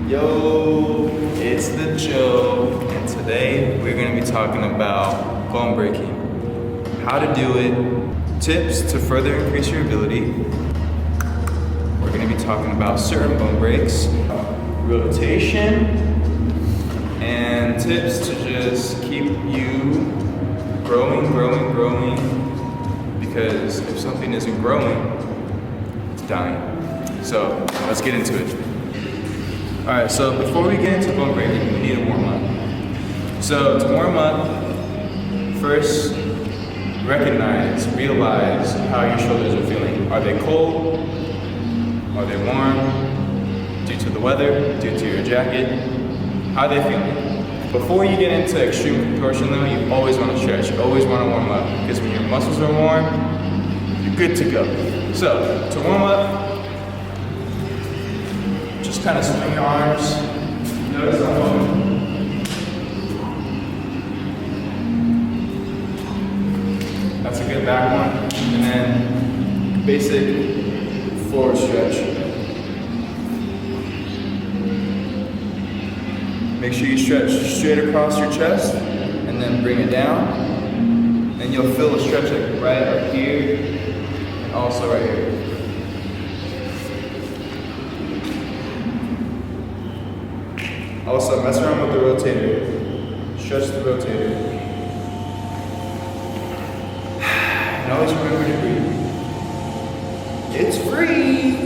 Yo, it's the Joe, and today we're going to be talking about bone breaking. How to do it, tips to further increase your ability. We're going to be talking about certain bone breaks, rotation, and tips to just keep you growing. Because if something isn't growing, it's dying. So let's get into it. All right, so before we get into bone breaking, we need a warm up. So to warm up, first realize how your shoulders are feeling. Are they cold? Are they warm? Due to the weather, due to your jacket? How are they feeling? Before you get into extreme contortion though, you always want to stretch. You always want to warm up, because when your muscles are warm, you're good to go. So to warm up, just kind of swing your arms. Notice I'm moving. That's a good back one. And then basic forward stretch. Make sure you stretch straight across your chest and then bring it down. And you'll feel a stretch like right up here and also right here. Also, mess around with the rotator. Stretch the rotator. And always remember to breathe. It's free!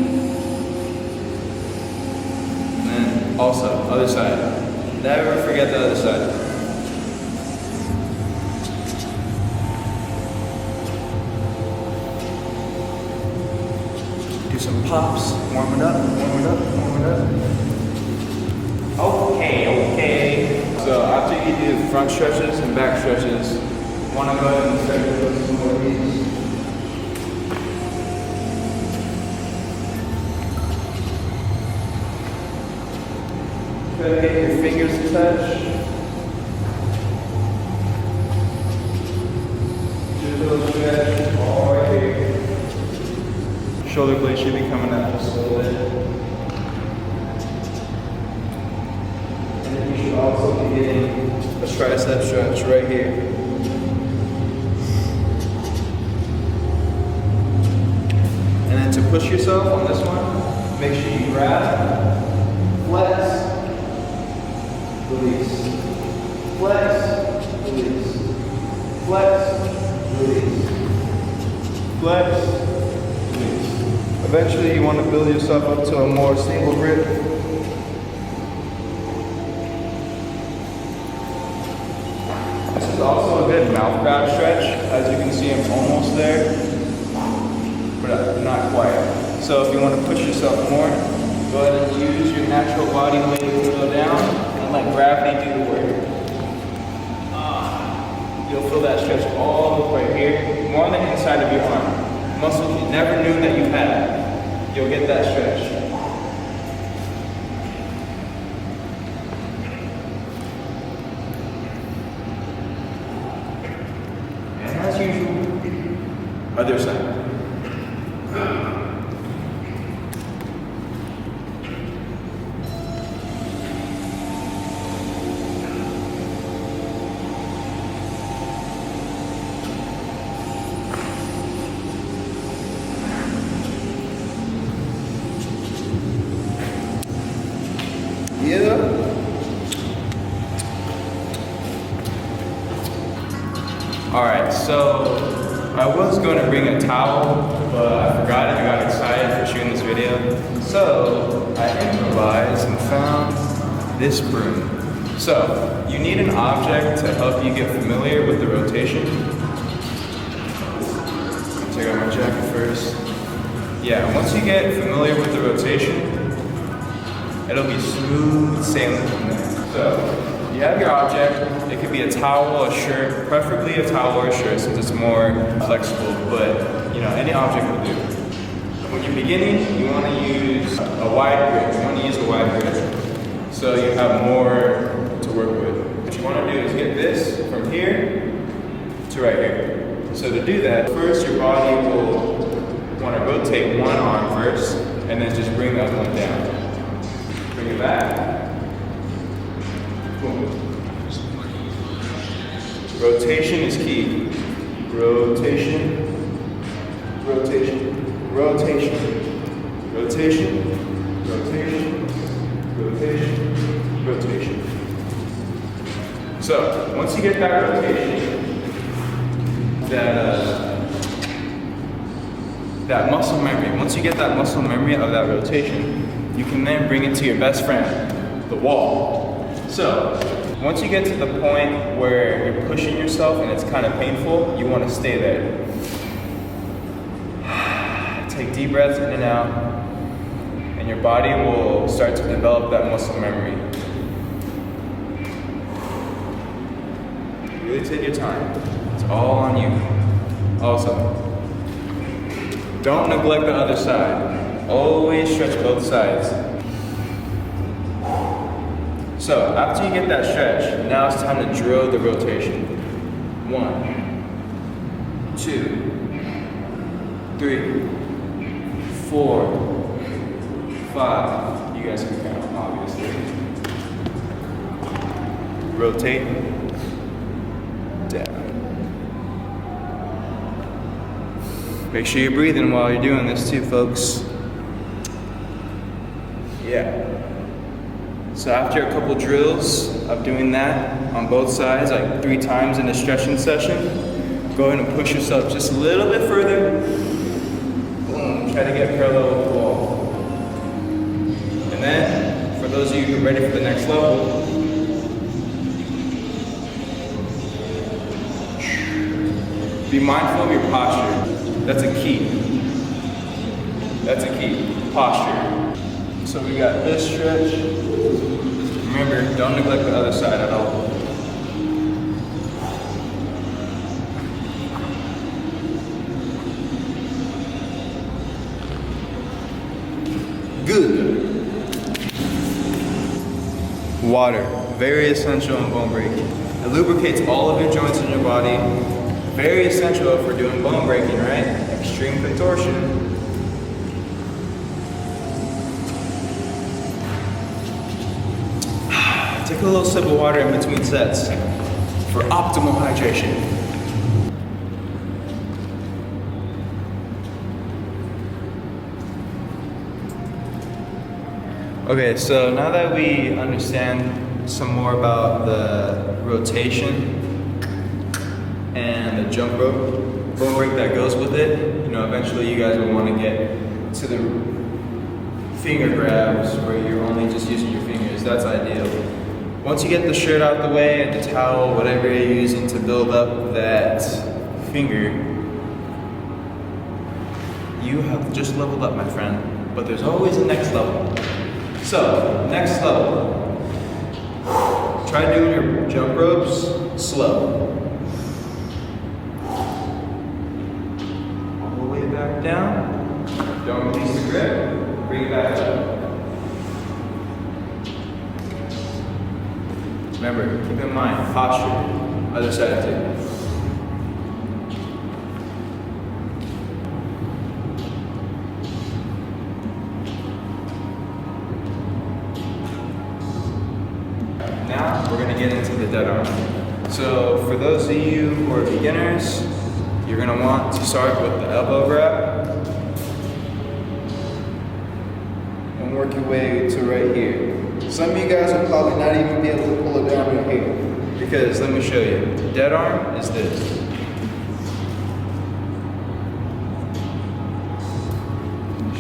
And then also, other side. Never forget the other side. Do some pops. Warm it up. Okay. So after you do front stretches and back stretches, you want to go ahead and start with some more of these. Try to get your fingers to touch. Do a little stretch all right here. Shoulder blade should be coming out just a little bit. And then you should also be getting a tricep stretch right here. And then to push yourself on this one, make sure you grab, flex, release, flex, release, flex, release, flex, release. Eventually you want to build yourself up to a more stable grip. This is also a good mouth grab stretch. As you can see, I'm almost there, but not quite. So if you want to push yourself more, go ahead and use your natural body weight to go down. Let gravity do the work. You'll feel that stretch all right here, more on the inside of your arm. Muscles you never knew that you had. You'll get that stretch. And as usual, other side. Alright, so I was going to bring a towel, but I forgot it. I got excited for shooting this video. So I improvised and found this broom. So you need an object to help you get familiar with the rotation. Take out my jacket first. Yeah, once you get familiar with the rotation, it'll be smooth sailing from there. So you have your object. It could be a towel, a shirt, preferably a towel or a shirt since it's more flexible, but you know, any object will do. When you're beginning, you want to use a wide grip. So you have more to work with. What you want to do is get this from here to right here. So to do that, first your body will want to rotate one arm first, and then just bring the other one down. Bring it back. Boom. Rotation is key. Rotation, rotation, rotation, rotation, rotation, rotation, rotation. So, once you get that rotation, that muscle memory, once you get that muscle memory of that rotation, you can then bring it to your best friend, the wall. So, once you get to the point where you're pushing yourself and it's kind of painful, you want to stay there. Take deep breaths in and out, and your body will start to develop that muscle memory. Really take your time. It's all on you. Also, don't neglect the other side. Always stretch both sides. So, after you get that stretch, now it's time to drill the rotation. 1, 2, 3, 4, 5. You guys can count, obviously. Rotate. Down. Make sure you're breathing while you're doing this too, folks. Yeah. So after a couple drills of doing that on both sides, like 3 times in a stretching session, go ahead and push yourself just a little bit further. Boom, try to get parallel with the wall. And then, for those of you who are ready for the next level, be mindful of your posture. That's a key. That's a key. Posture. So we got this stretch. Remember, don't neglect the other side at all. Good. Water. Very essential in bone breaking. It lubricates all of your joints in your body. Very essential if we're doing bone breaking, right? Extreme contortion. Take a little sip of water in between sets for optimal hydration. Okay, so now that we understand some more about the rotation and the jump rope bone break that goes with it, eventually you guys will want to get to the finger grabs where you're only just using your fingers. That's ideal. Once you get the shirt out the way and the towel, whatever you're using to build up that finger, you have just leveled up, my friend. But there's always a next level. So, next level. Try doing your jump ropes slow. All the way back down. Don't release the grip. Bring it back up. Remember, keep in mind, posture, other side too. Now, we're gonna get into the dead arm. So, for those of you who are beginners, you're gonna want to start with the elbow grab and work your way to right here. Some of you guys will probably not even be able to pull it down right here. Because let me show you. The dead arm is this.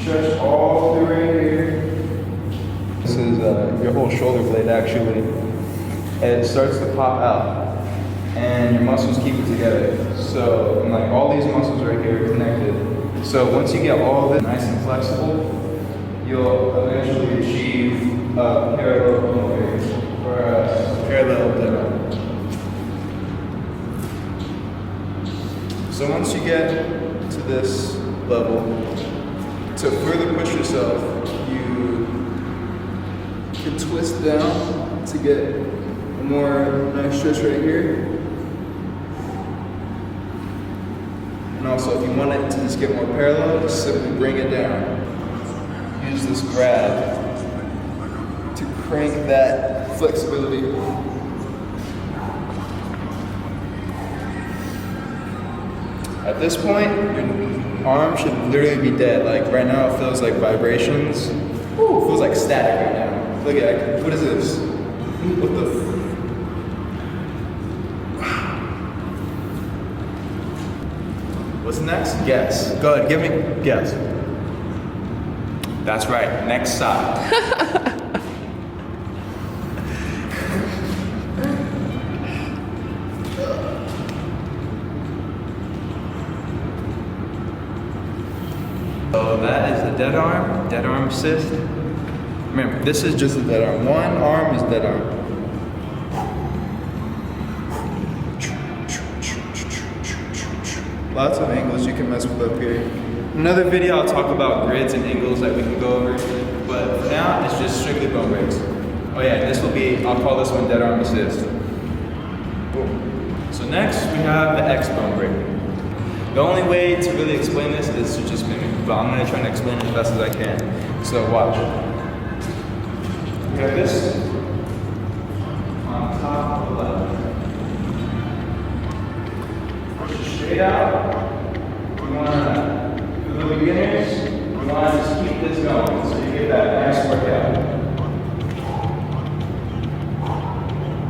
Stretch all the way right here. This is your whole shoulder blade actually. And it starts to pop out. And your muscles keep it together. So, like all these muscles right here are connected. So once you get all of this nice and flexible, you'll eventually achieve parallel bonebreak or parallel dead arm. So once you get to this level, to further push yourself, you can twist down to get a more nice stretch right here. And also, if you want it to just get more parallel, just simply bring it down. Use this grab crank that flexibility. At this point, your arm should literally be dead. Like right now, it feels like vibrations. Ooh, it feels like static right now. Look at, what is this? What the? What's next? Guess. Go ahead, give me guess. That's right. Next side. So that is the dead arm assist. Remember, this is just a dead arm. One arm is dead arm. Lots of angles you can mess with up here. Another video I'll talk about grids and angles that we can go over, but for now it's just strictly bone breaks. Oh yeah, this will be, I'll call this one dead arm assist. Cool. So next we have the X bone break. The only way to really explain this is to just mimic, but I'm gonna try to explain it as best as I can. So watch. We have this on top of the left. Straight out. We wanna, for the beginners, we wanna just keep this going so you get that nice workout.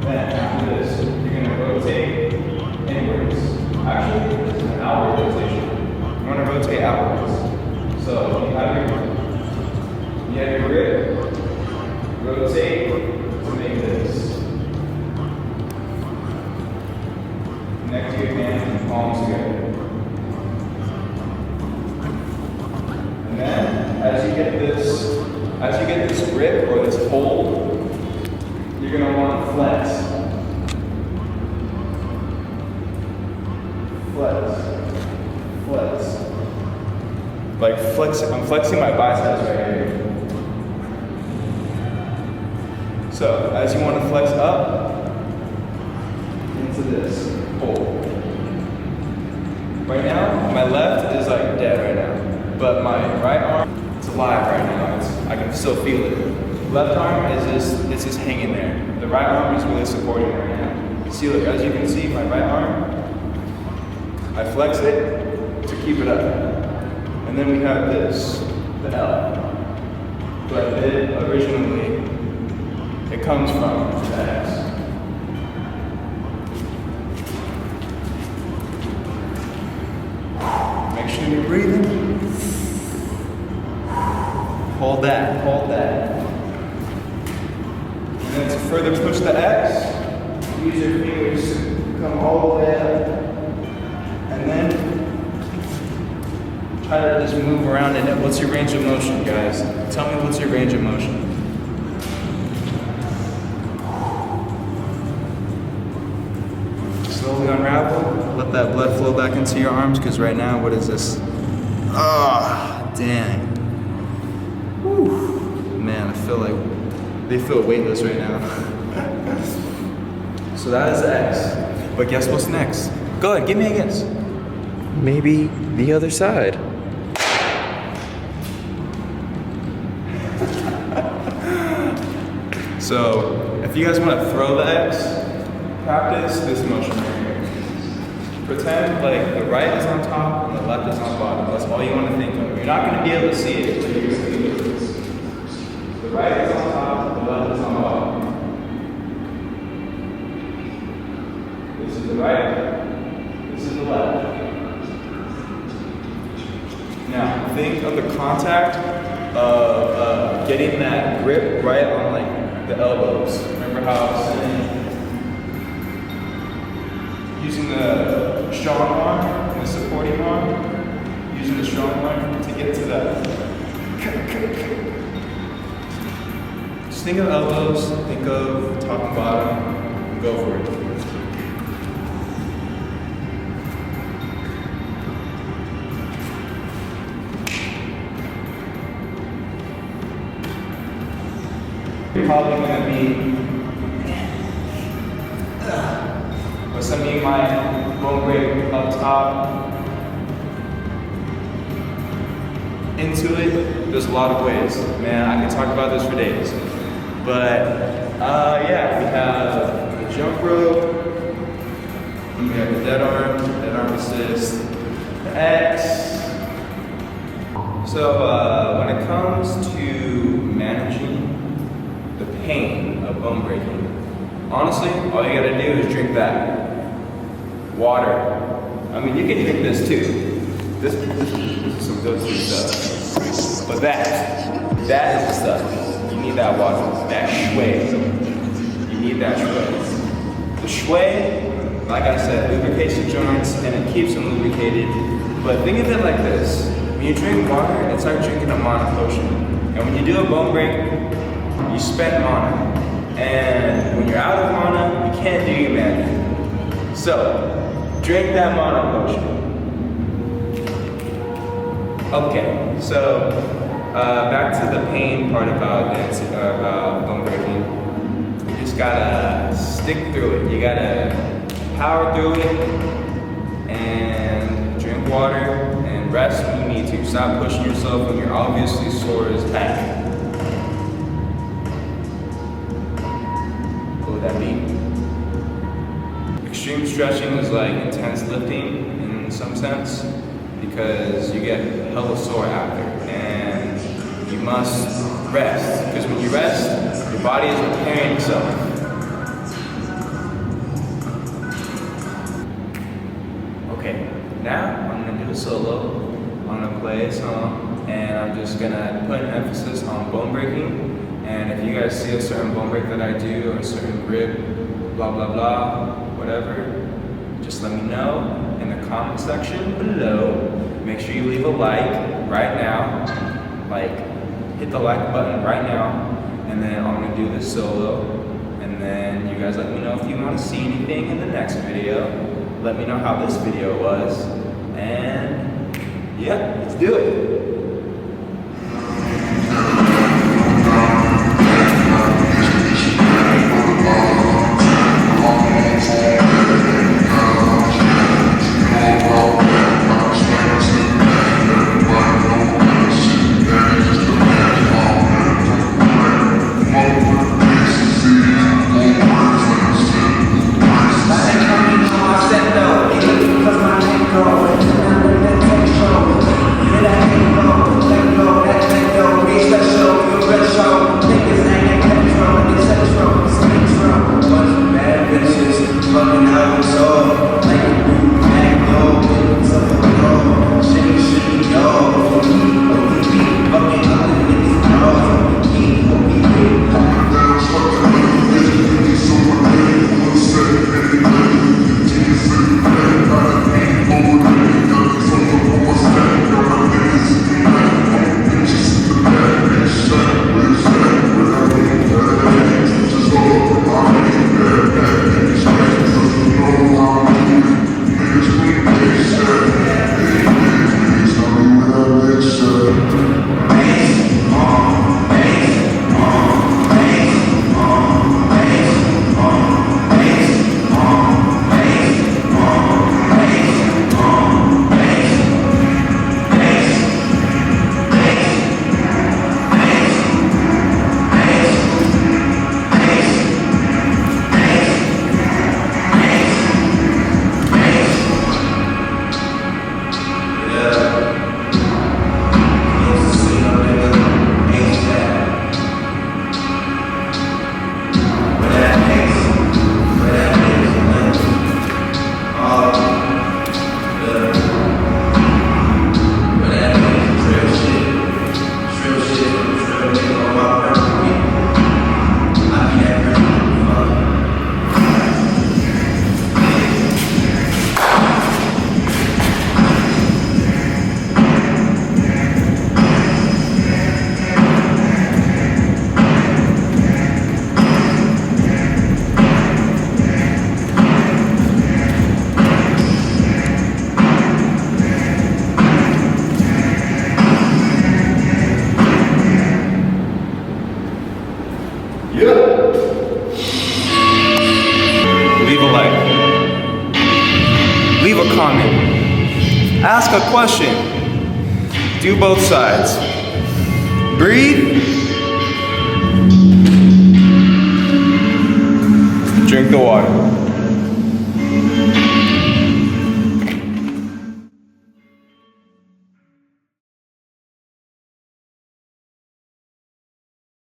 Then after this, you're gonna rotate inwards. Actually, this is an outward rotation. You want to rotate outwards. So you have your grip, rotate to make this. Connect your hands and palms together. And then as you get this grip or this hold, you're going to want to flex. Flex. Like I'm flexing my biceps right here. So as you want to flex up into this hold. Right now, my left is like dead right now, but my right arm, it's alive right now. I can still feel it. Left arm it's just hanging there. The right arm is really supporting right now. See, look, as you can see, my right arm, I flex it to keep it up. And then we have this, the L. But originally, it comes from the X. Make sure you're breathing. Hold that. And then to further push the X, use your fingers to come all the way up. And then try to just move around in it. What's your range of motion, guys? Tell me what's your range of motion. Slowly unravel. Let that blood flow back into your arms, because right now, what is this? Ah, dang. Whew. Man, I feel like they feel weightless right now. So that is the X. But guess what's next? Go ahead, give me a guess. Maybe the other side. So, if you guys want to throw the X, practice this motion right here. Pretend like the right is on top and the left is on bottom. That's all you want to think of. You're not going to be able to see it, but you're going to feel it. The right is on top, the left is on bottom. This is the right, this is the left. Now, think of the contact of getting that grip right on like the elbows. Remember how I was saying? Using the strong arm and the supporting arm. Using the strong arm to get to that. Just think of elbows, think of top and bottom, go for it. You're probably going to be, with some of my bone break up top, into it, there's a lot of ways. Man, I can talk about this for days. But yeah, we have the jump rope, we have the dead arm assist, the X. So when it comes to managing the pain of bone breaking, honestly, all you gotta do is drink that. Water. I mean, you can drink this too. This is some go-to stuff. But that is the stuff. You need that water. That shui. You need that shui. The shui, like I said, lubricates the joints and it keeps them lubricated. But think of it like this. When you drink water, it's like drinking a mana potion. And when you do a bone break, you spend mana. And when you're out of mana, you can't do your magic. So, drink that mana potion. Okay, so back to the pain part about bone breaking. You just gotta stick through it. You gotta power through it and drink water and rest when you need to. Stop pushing yourself when you're obviously sore as heck. What would that be? Extreme stretching is like intense lifting in some sense because you get hella sore after and you must rest because when you rest, your body is repairing itself. Okay, now I'm gonna do a solo. I'm gonna play a song and I'm just gonna put an emphasis on bone breaking. And if you guys see a certain bone break that I do or a certain grip, blah blah blah, whatever, just let me know in the comment section below. Make sure you leave a like right now. Like, hit the like button right now. And then I'm gonna do this solo. And then you guys let me know if you want to see anything in the next video. Let me know how this video was. And yeah, let's do it. Leave a comment. Ask a question. Do both sides. Breathe